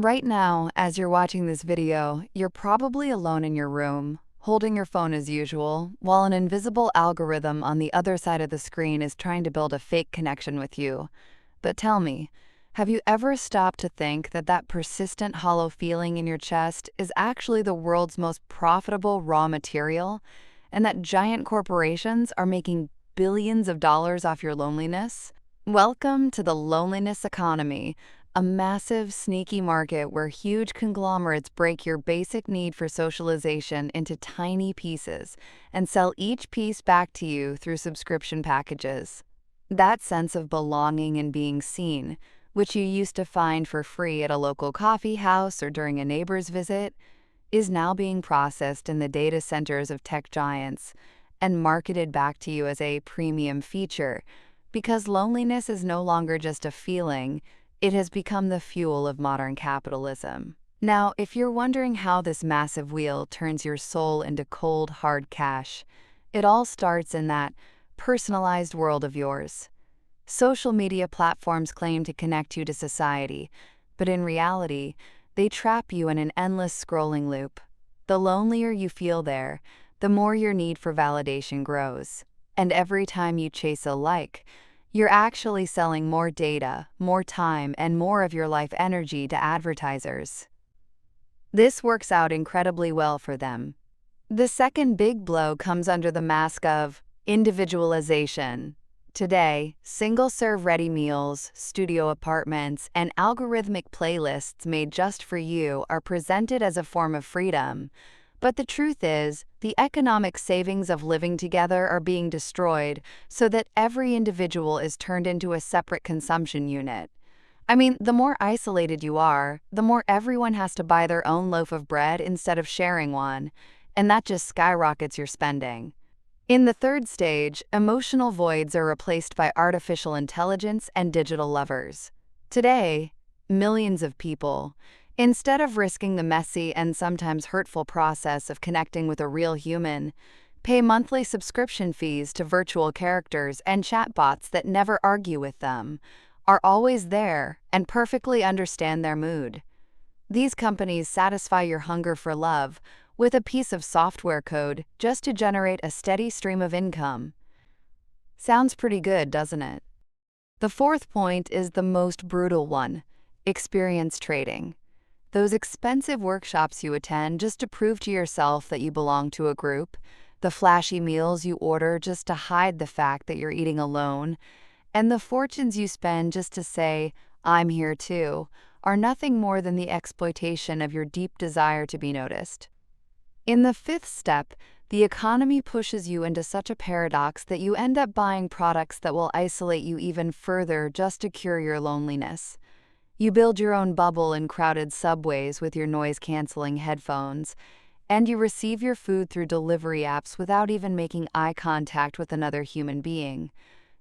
Right now, as you're watching this video, you're probably alone in your room, holding your phone as usual, while an invisible algorithm on the other side of the screen is trying to build a fake connection with you. But tell me, have you ever stopped to think that that persistent hollow feeling in your chest is actually the world's most profitable raw material, and that giant corporations are making billions of dollars off your loneliness? Welcome to the loneliness economy, a massive, sneaky market where huge conglomerates break your basic need for socialization into tiny pieces and sell each piece back to you through subscription packages. That sense of belonging and being seen, which you used to find for free at a local coffee house or during a neighbor's visit, is now being processed in the data centers of tech giants and marketed back to you as a premium feature, because loneliness is no longer just a feeling, it has become the fuel of modern capitalism. Now, if you're wondering how this massive wheel turns your soul into cold, hard cash, it all starts in that personalized world of yours. Social media platforms claim to connect you to society, but in reality, they trap you in an endless scrolling loop. The lonelier you feel there, the more your need for validation grows. And every time you chase a like, you're actually selling more data, more time, and more of your life energy to advertisers. This works out incredibly well for them. The second big blow comes under the mask of individualization. Today, single-serve ready meals, studio apartments, and algorithmic playlists made just for you are presented as a form of freedom. But the truth is, the economic savings of living together are being destroyed so that every individual is turned into a separate consumption unit. I mean, the more isolated you are, the more everyone has to buy their own loaf of bread instead of sharing one, and that just skyrockets your spending. In the third stage, emotional voids are replaced by artificial intelligence and digital lovers. Today, millions of people, instead of risking the messy and sometimes hurtful process of connecting with a real human, pay monthly subscription fees to virtual characters and chatbots that never argue with them, are always there, and perfectly understand their mood. These companies satisfy your hunger for love with a piece of software code just to generate a steady stream of income. Sounds pretty good, doesn't it? The fourth point is the most brutal one: experience trading. Those expensive workshops you attend just to prove to yourself that you belong to a group, the flashy meals you order just to hide the fact that you're eating alone, and the fortunes you spend just to say, "I'm here too," are nothing more than the exploitation of your deep desire to be noticed. In the fifth step, the economy pushes you into such a paradox that you end up buying products that will isolate you even further just to cure your loneliness. You build your own bubble in crowded subways with your noise-canceling headphones, and you receive your food through delivery apps without even making eye contact with another human being.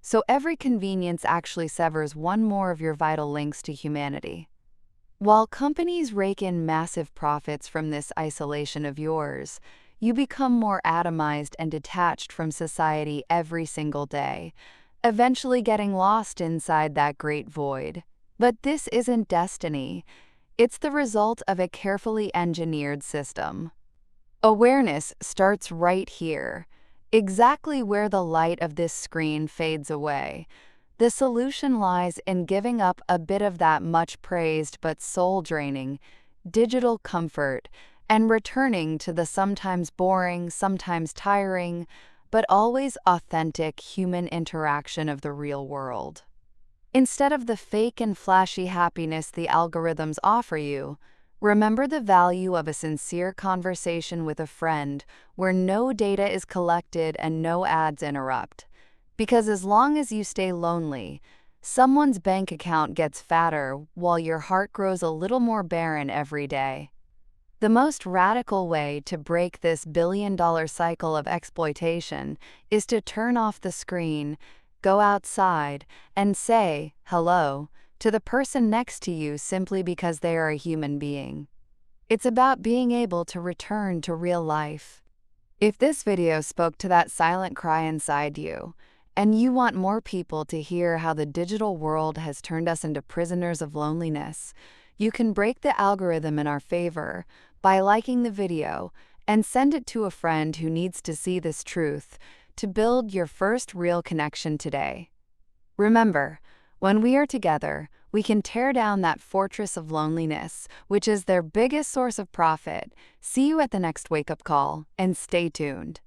So every convenience actually severs one more of your vital links to humanity. While companies rake in massive profits from this isolation of yours, you become more atomized and detached from society every single day, eventually getting lost inside that great void. But this isn't destiny. It's the result of a carefully engineered system. Awareness starts right here, exactly where the light of this screen fades away. The solution lies in giving up a bit of that much-praised but soul-draining digital comfort and returning to the sometimes boring, sometimes tiring, but always authentic human interaction of the real world. Instead of the fake and flashy happiness the algorithms offer you, remember the value of a sincere conversation with a friend where no data is collected and no ads interrupt. Because as long as you stay lonely, someone's bank account gets fatter while your heart grows a little more barren every day. The most radical way to break this billion-dollar cycle of exploitation is to turn off the screen, go outside, and say hello to the person next to you simply because they are a human being. It's about being able to return to real life. If this video spoke to that silent cry inside you, and you want more people to hear how the digital world has turned us into prisoners of loneliness, You can break the algorithm in our favor by liking the video and send it to a friend who needs to see this truth to build your first real connection today. Remember, when we are together, we can tear down that fortress of loneliness, which is their biggest source of profit. See you at the next wake-up call, and stay tuned.